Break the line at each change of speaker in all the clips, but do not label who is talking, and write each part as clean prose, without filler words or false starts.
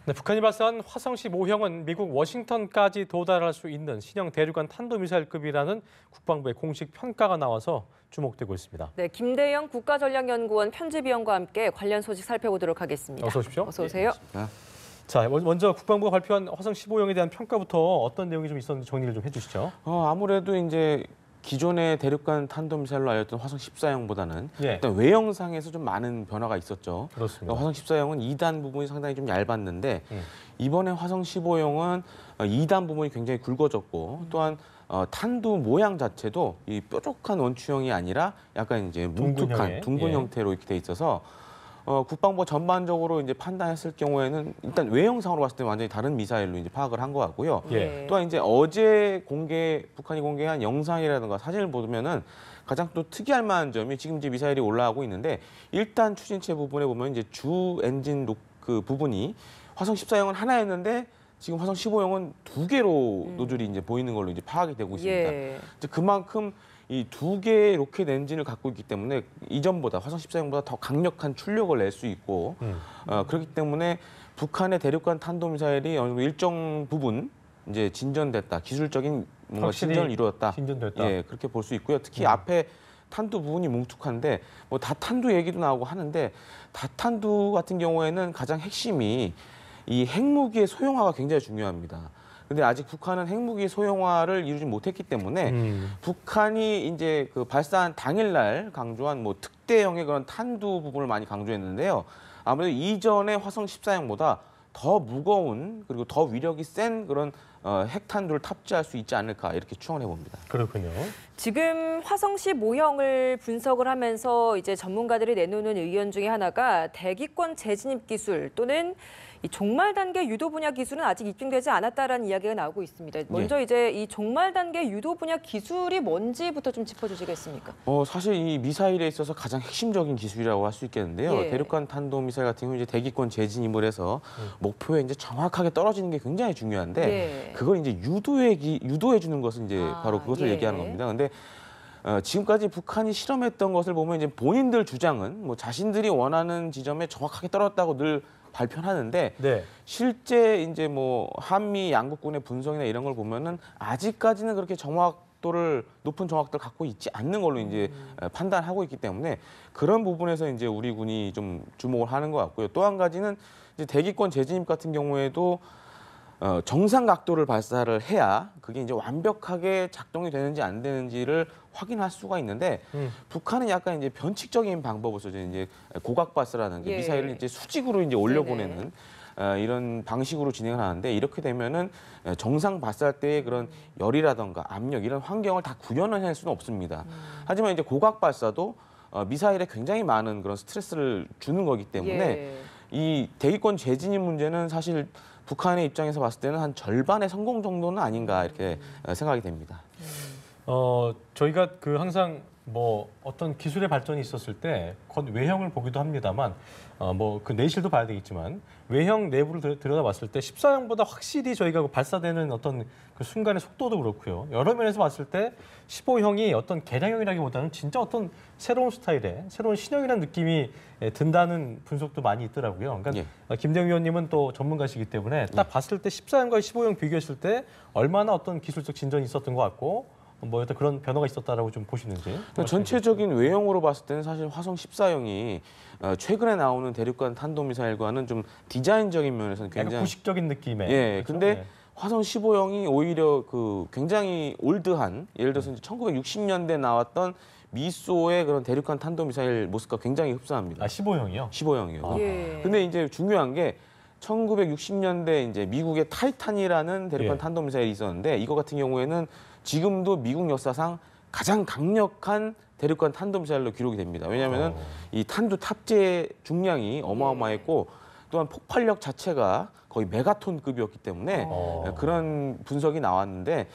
네, 북한이 발사한 화성 15형은 미국 워싱턴까지 도달할 수 있는 신형 대륙간 탄도미사일급이라는 국방부의 공식 평가가 나와서 주목되고 있습니다.
네, 김대영 국가전략연구원 편집위원과 함께 관련 소식 살펴보도록 하겠습니다.
어서 오십시오.
어서 오세요.
네.
자, 먼저 국방부가 발표한 화성 15형에 대한 평가부터 어떤 내용이 좀 있었는지 정리를 좀 해주시죠.
아무래도 이제 기존의 대륙간 탄도미사일로 알려졌던 화성 14형보다는
예.
일단 외형상에서 좀 많은 변화가 있었죠.
그렇습니다.
화성 14형은 2단 부분이 상당히 좀 얇았는데 이번에 화성 15형은 2단 부분이 굉장히 굵어졌고 또한 탄두 모양 자체도 이 뾰족한 원추형이 아니라 약간 이제 뭉툭한 둥근
예.
형태로 이렇게 돼 있어서 국방부 전반적으로 이제 판단했을 경우에는 일단 외형상으로 봤을 때 완전히 다른 미사일로 이제 파악을 한 것 같고요.
예.
또한 이제 어제 북한이 공개한 영상이라든가 사진을 보면은 가장 또 특이할 만한 점이 지금 이제 미사일이 올라가고 있는데 일단 추진체 부분에 보면 이제 주 엔진 그 부분이 화성 14형은 하나였는데 지금 화성 15형은 두 개로 노즐이 이제 보이는 걸로 이제 파악이 되고 있습니다.
예.
이제 그만큼 이 두 개의 로켓 엔진을 갖고 있기 때문에 이전보다 화성 14형보다 더 강력한 출력을 낼 수 있고 그렇기 때문에 북한의 대륙간 탄도미사일이 어느 정도 일정 부분 이제 진전됐다, 기술적인 뭔가 진전을 이루었다.
진전됐다.
예, 그렇게 볼 수 있고요. 특히 앞에 탄두 부분이 뭉툭한데 뭐 다탄두 얘기도 나오고 하는데 다탄두 같은 경우에는 가장 핵심이 이 핵무기의 소형화가 굉장히 중요합니다. 근데 아직 북한은 핵무기 소형화를 이루지 못했기 때문에 북한이 이제 그 발사한 당일날 강조한 뭐 특대형의 그런 탄두 부분을 많이 강조했는데요. 아무래도 이전의 화성 14형보다 더 무거운 그리고 더 위력이 센 그런 핵탄두를 탑재할 수 있지 않을까 이렇게 추정을 해봅니다.
그렇군요.
지금 화성 15형을 분석을 하면서 이제 전문가들이 내놓는 의견 중에 하나가 대기권 재진입 기술 또는 이 종말 단계 유도 분야 기술은 아직 입증되지 않았다라는 이야기가 나오고 있습니다. 먼저 이제 이 종말 단계 유도 분야 기술이 뭔지부터 좀 짚어주시겠습니까?
사실 이 미사일에 있어서 가장 핵심적인 기술이라고 할 수 있겠는데요.
예.
대륙간 탄도 미사일 같은 경우 이제 대기권 재진입을 해서 목표에 이제 정확하게 떨어지는 게 굉장히 중요한데
예.
그걸 이제 유도해 주는 것은 이제 바로 그것을
예.
얘기하는 겁니다. 근데 지금까지 북한이 실험했던 것을 보면 이제 본인들 주장은 뭐 자신들이 원하는 지점에 정확하게 떨어졌다고 늘 발표하는데
네.
실제 이제 뭐 한미 양국군의 분석이나 이런 걸 보면은 아직까지는 그렇게 높은 정확도를 갖고 있지 않는 걸로 이제 판단하고 있기 때문에 그런 부분에서 이제 우리 군이 좀 주목을 하는 것 같고요. 또 한 가지는 이제 대기권 재진입 같은 경우에도 정상 각도를 발사를 해야 그게 이제 완벽하게 작동이 되는지 안 되는지를 확인할 수가 있는데 북한은 약간 이제 변칙적인 방법을 써서 이제 고각 발사라는 게
예.
미사일을 이제 수직으로 이제 올려보내는 이런 방식으로 진행을 하는데 이렇게 되면은 정상 발사할 때의 그런 열이라던가 압력 이런 환경을 다 구현을 할 수는 없습니다. 하지만 이제 고각 발사도 미사일에 굉장히 많은 그런 스트레스를 주는 거기 때문에
예.
이 대기권 재진입 문제는 사실 북한의 입장에서 봤을 때는 한 절반의 성공 정도는 아닌가 이렇게 생각이 됩니다.
저희가 항상 뭐 어떤 기술의 발전이 있었을 때 겉 외형을 보기도 합니다만 뭐 그 내실도 봐야 되겠지만 외형 내부를 들여다봤을 때 14형보다 확실히 저희가 발사되는 어떤 그 순간의 속도도 그렇고요. 여러 면에서 봤을 때 15형이 어떤 개량형이라기보다는 진짜 어떤 새로운 스타일의 새로운 신형이라는 느낌이 든다는 분석도 많이 있더라고요. 그러니까 김대영 위원님은 또 전문가시기 때문에 딱 봤을 때 14형과 15형 비교했을 때 얼마나 어떤 기술적 진전이 있었던 것 같고 뭐 어떤 그런 변화가 있었다라고 좀 보시는지.
전체적인 외형으로 봤을 때는 사실 화성 14형이 최근에 나오는 대륙간 탄도미사일과는 좀 디자인적인 면에서는 굉장히
구식적인 느낌의.
예,
그렇죠?
근데
예.
화성 15형이 오히려 그 굉장히 올드한 예를 들어서 이제 1960년대 나왔던 미소의 그런 대륙간 탄도미사일 모습과 굉장히 흡사합니다.
15형이요?
15형이요.
예.
근데 이제 중요한 게 1960년대 이제 미국의 타이탄이라는 대륙간 탄도미사일이 있었는데 이거 같은 경우에는 지금도 미국 역사상 가장 강력한 대륙간 탄도미사일로 기록이 됩니다. 왜냐하면 이 탄두 탑재 중량이 어마어마했고 또한 폭발력 자체가 거의 메가톤급이었기 때문에 그런 분석이 나왔는데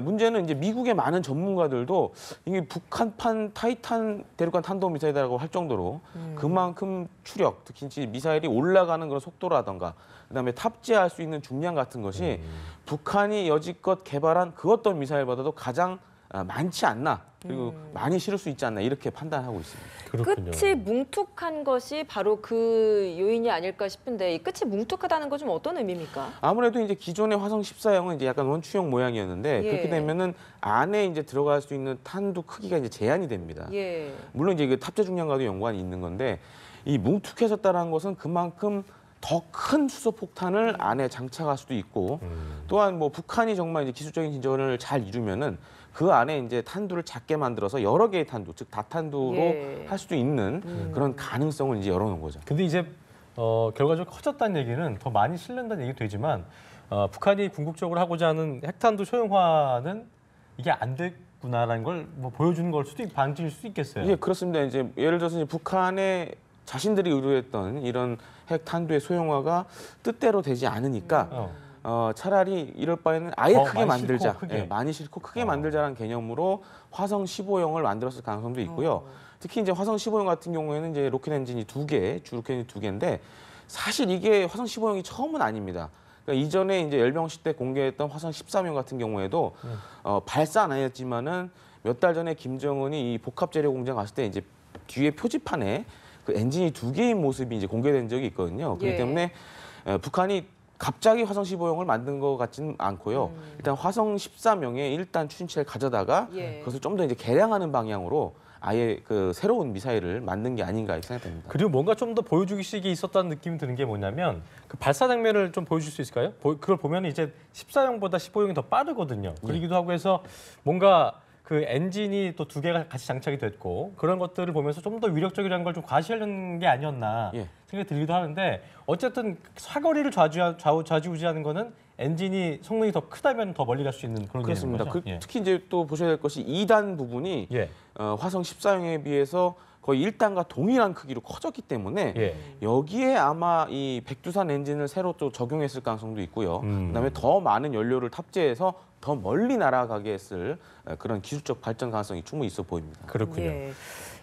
문제는 이제 미국의 많은 전문가들도 이게 북한판 타이탄 대륙간 탄도미사일이라고 할 정도로 그만큼 추력, 특히 이제 미사일이 올라가는 그런 속도라던가 그다음에 탑재할 수 있는 중량 같은 것이 북한이 여지껏 개발한 그 어떤 미사일보다도 가장 많지 않나 그리고 많이 실을 수 있지 않나 이렇게 판단하고 있습니다.
그렇군요.
끝이 뭉툭한 것이 바로 그 요인이 아닐까 싶은데 이 끝이 뭉툭하다는 건 좀 어떤 의미입니까?
아무래도 이제 기존의 화성 14형은 이제 약간 원추형 모양이었는데
예.
그렇게 되면은 안에 이제 들어갈 수 있는 탄두 크기가 이제 제한이 됩니다.
예.
물론 이제 그 탑재 중량과도 연관이 있는 건데 이 뭉툭해졌다는 것은 그만큼 더 큰 수소 폭탄을 안에 장착할 수도 있고 또한 뭐 북한이 정말 이제 기술적인 진전을 잘 이루면은 그 안에 이제 탄두를 작게 만들어서 여러 개의 탄두, 즉 다탄두로
예.
할 수도 있는 그런 가능성을 이제 열어놓은 거죠.
근데 이제 결과적으로 커졌다는 얘기는 더 많이 실른다는 얘기도 되지만 북한이 궁극적으로 하고자 하는 핵탄두 소형화는 이게 안 됐구나라는 걸 뭐 보여주는 걸 수도 반증일 수도 있겠어요.
예, 그렇습니다. 이제 예를 들어서 이제 북한의 자신들이 의도했던 이런 핵탄두의 소형화가 뜻대로 되지 않으니까 차라리 이럴 바에는 아예 크게
많이
만들자.
싣고 크게.
예, 많이 싣고 크게 만들자라는 개념으로 화성 15형을 만들었을 가능성도 있고요. 특히 이제 화성 15형 같은 경우에는 이제 로켓 엔진이 주 로켓 엔진 2개인데 사실 이게 화성 15형이 처음은 아닙니다. 그러니까 이전에 이제 열병식 때 공개했던 화성 13형 같은 경우에도 발사는 아니었지만은 몇 달 전에 김정은이 이 복합 재료 공장 갔을 때 이제 뒤에 표지판에 그 엔진이 2개인 모습이 이제 공개된 적이 있거든요. 그렇기
예.
때문에 북한이 갑자기 화성 15형을 만든 것 같지는 않고요. 일단 화성 13형에 일단 추진체를 가져다가
예.
그것을 좀 더 이제 개량하는 방향으로 아예 그 새로운 미사일을 만든 게 아닌가 이렇게 생각됩니다.
그리고 뭔가 좀 더 보여주기식이 있었다는 느낌이 드는 게 뭐냐면 그 발사 장면을 좀 보여줄 수 있을까요? 그걸 보면 이제 14형보다 15형이 더 빠르거든요. 그러기도 하고 해서 뭔가 그 엔진이 또 2개가 같이 장착이 됐고 그런 것들을 보면서 좀 더 위력적이라는 걸 좀 과시하려는 게 아니었나
예.
생각이 들기도 하는데 어쨌든 사거리를 좌지우지하는 거는 엔진이 성능이 더 크다면 더 멀리 갈 수 있는 그런
그렇습니다.
거죠. 예.
특히 이제 또 보셔야 될 것이 2단 부분이
예.
화성 14형에 비해서 거의 1단과 동일한 크기로 커졌기 때문에
예.
여기에 아마 이 백두산 엔진을 새로 또 적용했을 가능성도 있고요. 그다음에 더 많은 연료를 탑재해서 더 멀리 날아가게 했을 그런 기술적 발전 가능성이 충분히 있어 보입니다.
그렇군요.
예.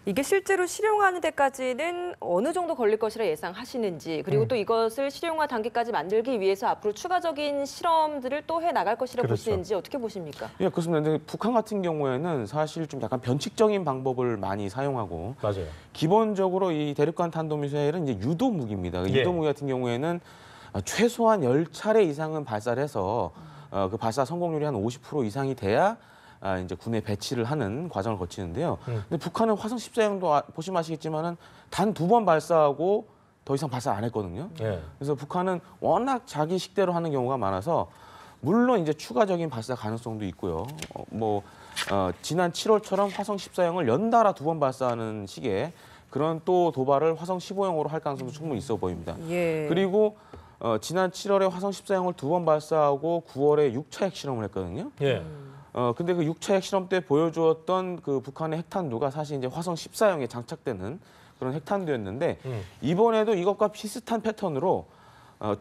이게 실제로 실용하는 데까지는 어느 정도 걸릴 것이라 예상하시는지 그리고 또 이것을 실용화 단계까지 만들기 위해서 앞으로 추가적인 실험들을 또 해 나갈 것이라
그렇죠.
보시는지 어떻게 보십니까?
예, 그렇습니다. 근데 북한 같은 경우에는 사실 좀 약간 변칙적인 방법을 많이 사용하고
맞아요.
기본적으로 이 대륙간 탄도미사일은 이제 유도 무기입니다.
예.
유도 무기 같은 경우에는 최소한 10차례 이상은 발사를 해서 그 발사 성공률이 한 50% 이상이 돼야 이제 군에 배치를 하는 과정을 거치는데요. 근데 북한은 화성 14형도 보시면 아시겠지만은 단 2번 발사하고 더 이상 발사 안 했거든요.
예.
그래서 북한은 워낙 자기 식대로 하는 경우가 많아서 물론 이제 추가적인 발사 가능성도 있고요. 지난 7월처럼 화성 14형을 연달아 2번 발사하는 식의 그런 또 도발을 화성 15형으로 할 가능성도 충분히 있어 보입니다.
예.
그리고 지난 7월에 화성 14형을 2번 발사하고 9월에 6차 핵실험을 했거든요.
예.
근데 그 6차 핵실험 때 보여주었던 그 북한의 핵탄두가 사실 이제 화성 14형에 장착되는 그런 핵탄두였는데 이번에도 이것과 비슷한 패턴으로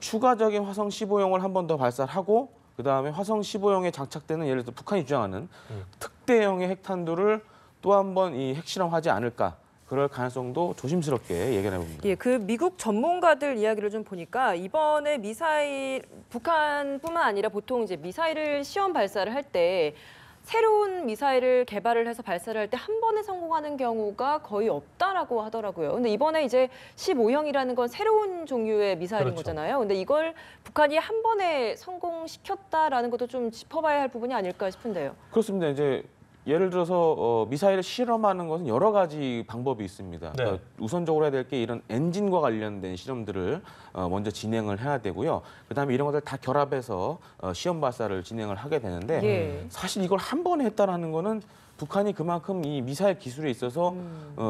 추가적인 화성 15형을 한 번 더 발사를 하고 그다음에 화성 15형에 장착되는 예를 들어 북한이 주장하는 특대형의 핵탄두를 또 한 번 이 핵실험하지 않을까 그럴 가능성도 조심스럽게 얘기를 해봅니다.
예, 그 미국 전문가들 이야기를 좀 보니까 이번에 미사일 북한뿐만 아니라 보통 이제 미사일을 시험 발사를 할 때 새로운 미사일을 개발을 해서 발사를 할 때 한 번에 성공하는 경우가 거의 없다라고 하더라고요. 근데 이번에 이제 15형이라는 건 새로운 종류의 미사일인
그렇죠.
거잖아요. 근데 이걸 북한이 한 번에 성공시켰다라는 것도 좀 짚어봐야 할 부분이 아닐까 싶은데요.
그렇습니다. 이제 예를 들어서 미사일을 실험하는 것은 여러 가지 방법이 있습니다.
네.
그러니까 우선적으로 해야 될 게 이런 엔진과 관련된 실험들을 먼저 진행을 해야 되고요. 그다음에 이런 것들 다 결합해서 시험 발사를 진행을 하게 되는데
예.
사실 이걸 한 번에 했다라는 거는 북한이 그만큼 이 미사일 기술에 있어서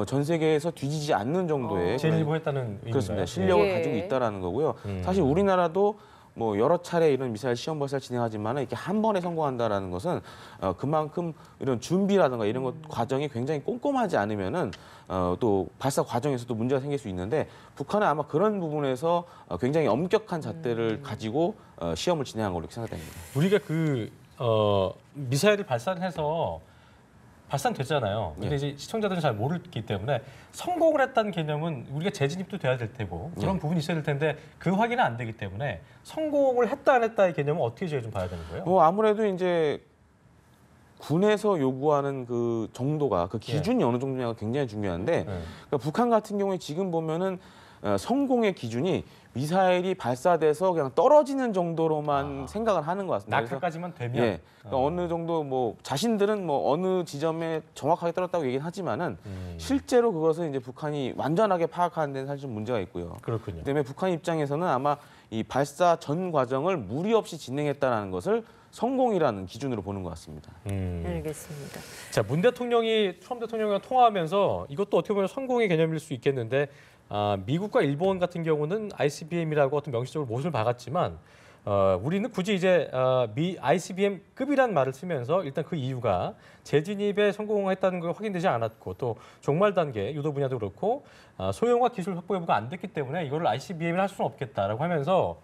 전 세계에서 뒤지지 않는 정도의
진일보했다는 의미인가요?
그렇습니다. 실력을
예.
가지고 있다라는 거고요. 사실 우리나라도 여러 차례 이런 미사일 시험 발사를 진행하지만 이렇게 한 번에 성공한다라는 것은 그만큼 이런 준비라든가 이런 것 과정이 굉장히 꼼꼼하지 않으면은 또 발사 과정에서도 문제가 생길 수 있는데 북한은 아마 그런 부분에서 굉장히 엄격한 잣대를 가지고 시험을 진행한 걸로 이렇게 생각됩니다.
우리가 그 미사일을 발사해서 발산됐잖아요. 근데
예.
이제 시청자들은 잘 모르기 때문에 성공을 했다는 개념은 우리가 재진입도 돼야 될 테고 그런 부분이 있어야 될 텐데 그 확인은 안 되기 때문에 성공을 했다 안 했다의 개념은 어떻게 저희 좀 봐야 되는 거예요?
아무래도 이제 군에서 요구하는 그 정도가 그 기준이 어느 정도냐가 굉장히 중요한데 그러니까 북한 같은 경우에 지금 보면은 성공의 기준이 미사일이 발사돼서 그냥 떨어지는 정도로만 생각을 하는 것 같습니다.
낙하까지만 되면
예, 그러니까 어느 정도 뭐 자신들은 뭐 어느 지점에 정확하게 떨어졌다고 얘기는 하지만은 실제로 그것을 이제 북한이 완전하게 파악하는 데는 사실 좀 문제가 있고요.
그렇군요.
그다음에 북한 입장에서는 아마 이 발사 전 과정을 무리 없이 진행했다라는 것을 성공이라는 기준으로 보는 것 같습니다.
알겠습니다.
자, 문 대통령이 트럼프 대통령과 통화하면서 이것도 어떻게 보면 성공의 개념일 수 있겠는데 미국과 일본 같은 경우는 ICBM이라고 어떤 명시적으로 못을 박았지만 우리는 굳이 이제 ICBM급이란 말을 쓰면서 일단 그 이유가 재진입에 성공했다는 걸 확인되지 않았고 또 종말 단계 유도 분야도 그렇고 소형화 기술 확보 여부가 안 됐기 때문에 이거를 ICBM을 할 수는 없겠다라고 하면서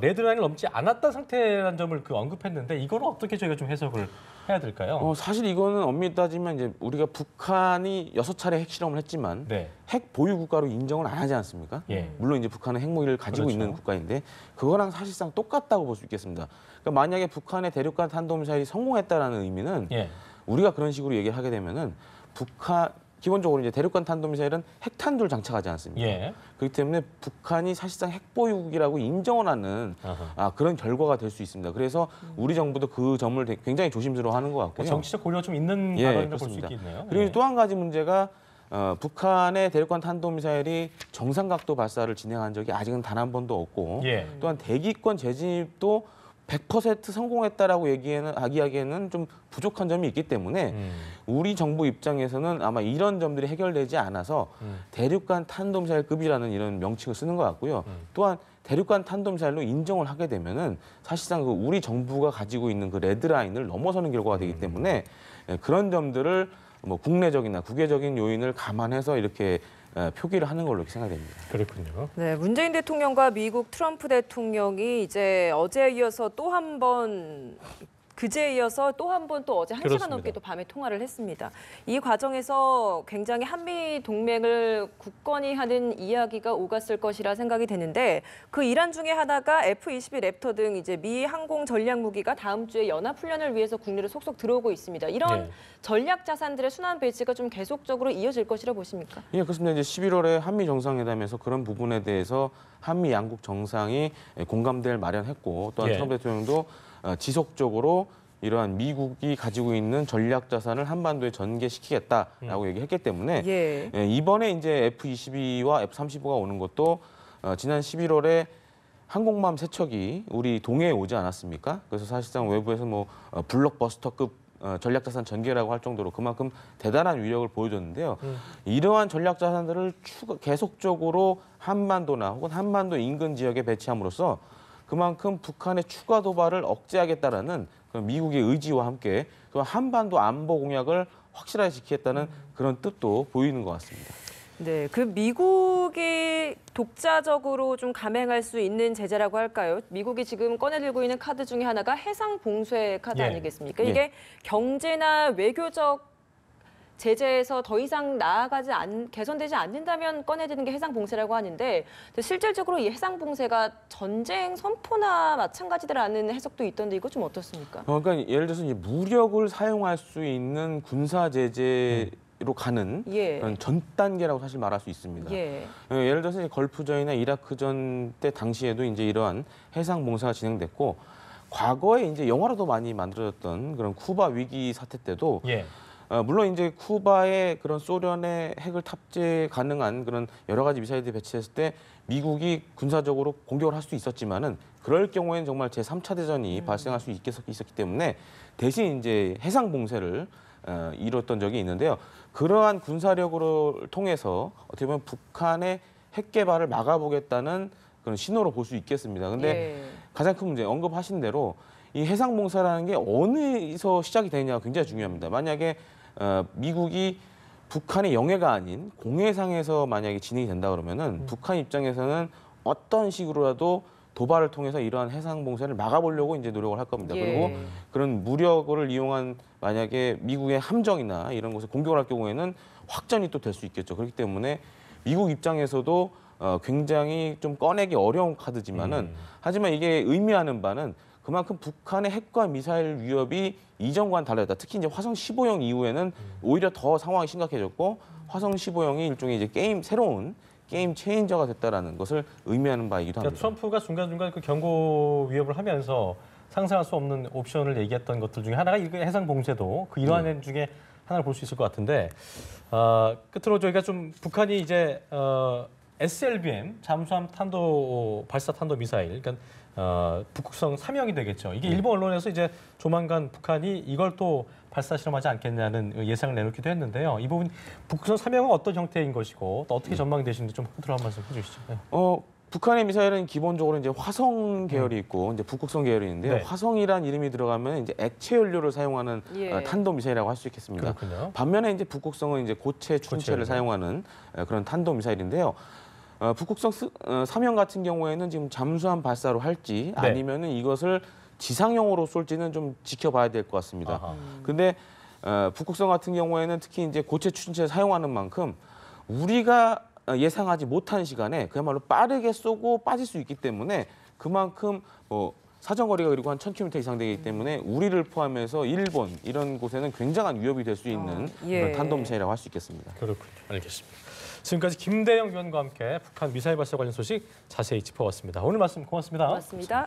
레드라인을 넘지 않았던 상태라는 점을 언급했는데 이거는 어떻게 저희가 좀 해석을 해야 될까요?
사실 이거는 엄밀히 따지면 이제 우리가 북한이 6차례 핵실험을 했지만
네.
핵 보유 국가로 인정을 안 하지 않습니까?
예.
물론 이제 북한은 핵무기를 가지고
그렇죠.
있는 국가인데 그거랑 사실상 똑같다고 볼 수 있겠습니다. 그러니까 만약에 북한의 대륙간 탄도미사일이 성공했다라는 의미는
예.
우리가 그런 식으로 얘기를 하게 되면은 북한 기본적으로 이제 대륙간 탄도미사일은 핵탄두를 장착하지 않습니까?
예.
그렇기 때문에 북한이 사실상 핵보유국이라고 인정을 하는 그런 결과가 될 수 있습니다. 그래서 우리 정부도 그 점을 굉장히 조심스러워하는 것 같고요.
정치적 고려가 좀 있는
예,
발언이라고 볼 수
그렇습니다.
있겠네요.
그리고
예.
또 한 가지 문제가 북한의 대륙간 탄도미사일이 정상각도 발사를 진행한 적이 아직은 단 한 번도 없고
예.
또한 대기권 재진입도 100% 성공했다라고 하기에는 좀 부족한 점이 있기 때문에 우리 정부 입장에서는 아마 이런 점들이 해결되지 않아서 대륙간 탄도미사일급이라는 이런 명칭을 쓰는 것 같고요. 또한 대륙간 탄도미사일로 인정을 하게 되면은 사실상 그 우리 정부가 가지고 있는 그 레드라인을 넘어서는 결과가 되기 때문에 그런 점들을 뭐 국내적이나 국외적인 요인을 감안해서 이렇게 표기를 하는 걸로 생각됩니다.
그렇군요.
네, 문재인 대통령과 미국 트럼프 대통령이 이제 어제에 이어서 또 한 번 그제에 이어서 또 한 번 또 어제 1시간
그렇습니다.
넘게 또 밤에 통화를 했습니다. 이 과정에서 굉장히 한미 동맹을 굳건히 하는 이야기가 오갔을 것이라 생각이 되는데 그 일환 중에 하나가 F-22 랩터 등 이제 미 항공 전략 무기가 다음 주에 연합훈련을 위해서 국내로 속속 들어오고 있습니다. 이런
네.
전략 자산들의 순환 배치가 좀 계속적으로 이어질 것이라 보십니까?
예, 그렇습니다. 이제 11월에 한미 정상회담에서 그런 부분에 대해서 한미 양국 정상이 공감대를 마련했고 또한
예.
트럼프 대통령도 지속적으로 이러한 미국이 가지고 있는 전략 자산을 한반도에 전개시키겠다라고 얘기했기 때문에
예.
이번에 이제 F-22와 F-35가 오는 것도 지난 11월에 항공모함 세 척이 우리 동해에 오지 않았습니까? 그래서 사실상 외부에서 뭐 블록버스터급 전략자산 전개라고 할 정도로 그만큼 대단한 위력을 보여줬는데요. 이러한 전략자산들을 계속적으로 한반도나 혹은 한반도 인근 지역에 배치함으로써 그만큼 북한의 추가 도발을 억제하겠다라는 그런 미국의 의지와 함께 한반도 안보 공약을 확실하게 지키겠다는 그런 뜻도 보이는 것 같습니다.
네, 그 미국이 독자적으로 좀 감행할 수 있는 제재라고 할까요? 미국이 지금 꺼내들고 있는 카드 중에 하나가 해상 봉쇄 카드
예.
아니겠습니까?
예.
이게 경제나 외교적 제재에서 더 이상 개선되지 않는다면 꺼내드는 게 해상 봉쇄라고 하는데 실질적으로 이 해상 봉쇄가 전쟁 선포나 마찬가지다라는 해석도 있던데 이거 좀 어떻습니까?
그러니까 예를 들어서 이제 무력을 사용할 수 있는 군사 제재로 가는
예.
그런 전 단계라고 사실 말할 수 있습니다.
예.
예를 들어서 이제 걸프전이나 이라크전 때 당시에도 이제 이러한 해상 봉쇄가 진행됐고 과거에 이제 영화로도 많이 만들어졌던 그런 쿠바 위기 사태 때도
예.
물론 이제 쿠바에 그런 소련의 핵을 탑재 가능한 그런 여러 가지 미사일들이 배치했을 때 미국이 군사적으로 공격을 할 수 있었지만은 그럴 경우에는 정말 제3차 대전이 발생할 수 있었기 때문에 대신 이제 해상 봉쇄를 이뤘던 적이 있는데요. 그러한 군사력을 통해서 어떻게 보면 북한의 핵 개발을 막아보겠다는 그런 신호로 볼 수 있겠습니다. 근데
예.
가장 큰 문제 언급하신 대로 이 해상 봉쇄라는 게 어디서 시작이 되느냐가 굉장히 중요합니다. 만약에 미국이 북한의 영해가 아닌 공해상에서 만약에 진행이 된다 그러면은 북한 입장에서는 어떤 식으로라도 도발을 통해서 이러한 해상 봉쇄를 막아보려고 이제 노력을 할 겁니다.
예.
그리고 그런 무력을 이용한 만약에 미국의 함정이나 이런 것을 공격을 할 경우에는 확전이 또 될 수 있겠죠. 그렇기 때문에 미국 입장에서도 굉장히 좀 꺼내기 어려운 카드지만은 하지만 이게 의미하는 바는 그만큼 북한의 핵과 미사일 위협이 이전과는 달라졌다. 특히 이제 화성 15형 이후에는 오히려 더 상황이 심각해졌고 화성 15형이 일종의 이제 새로운 게임 체인저가 됐다라는 것을 의미하는 바이기도 합니다.
그러니까 트럼프가 중간중간 그 경고 위협을 하면서 상상할 수 없는 옵션을 얘기했던 것들 중에 하나가 이 해상 봉쇄도 그 일환 중에 하나를 볼 수 있을 것 같은데 끝으로 저희가 좀 북한이 이제 SLBM 잠수함 탄도 발사 탄도 미사일, 그러니까 북극성 3형이 되겠죠. 이게 일본 언론에서 이제 조만간 북한이 이걸 또 발사 실험하지 않겠냐는 예상을 내놓기도 했는데요. 이 부분 북극성 3형은 어떤 형태인 것이고 또 어떻게 전망이 되시는지 좀 끝으로 한 말씀 해주시죠. 네.
북한의 미사일은 기본적으로 이제 화성 계열이 있고 이제 북극성 계열이 있는데요.
네.
화성이란 이름이 들어가면 이제 액체 연료를 사용하는
예.
탄도 미사일이라고 할 수 있겠습니다.
그렇군요.
반면에 이제 북극성은 이제 고체 춘체를
고체를.
사용하는 그런 탄도 미사일인데요. 북극성 3형 같은 경우에는 지금 잠수함 발사로 할지
네.
아니면은 이것을 지상용으로 쏠지는 좀 지켜봐야 될 것 같습니다.
아하.
근데 북극성 같은 경우에는 특히 이제 고체 춘체를 사용하는 만큼 우리가 예상하지 못한 시간에 그야말로 빠르게 쏘고 빠질 수 있기 때문에 그만큼 사정거리가 그리고 한 1000km 이상 되기 때문에 우리를 포함해서 일본 이런 곳에는 굉장한 위협이 될 수 있는
예.
그런 탄도미사일이라고 할 수 있겠습니다.
그렇군요. 알겠습니다. 지금까지 김대영 위원과 함께 북한 미사일 발사 관련 소식 자세히 짚어봤습니다. 오늘 말씀 고맙습니다.
고맙습니다.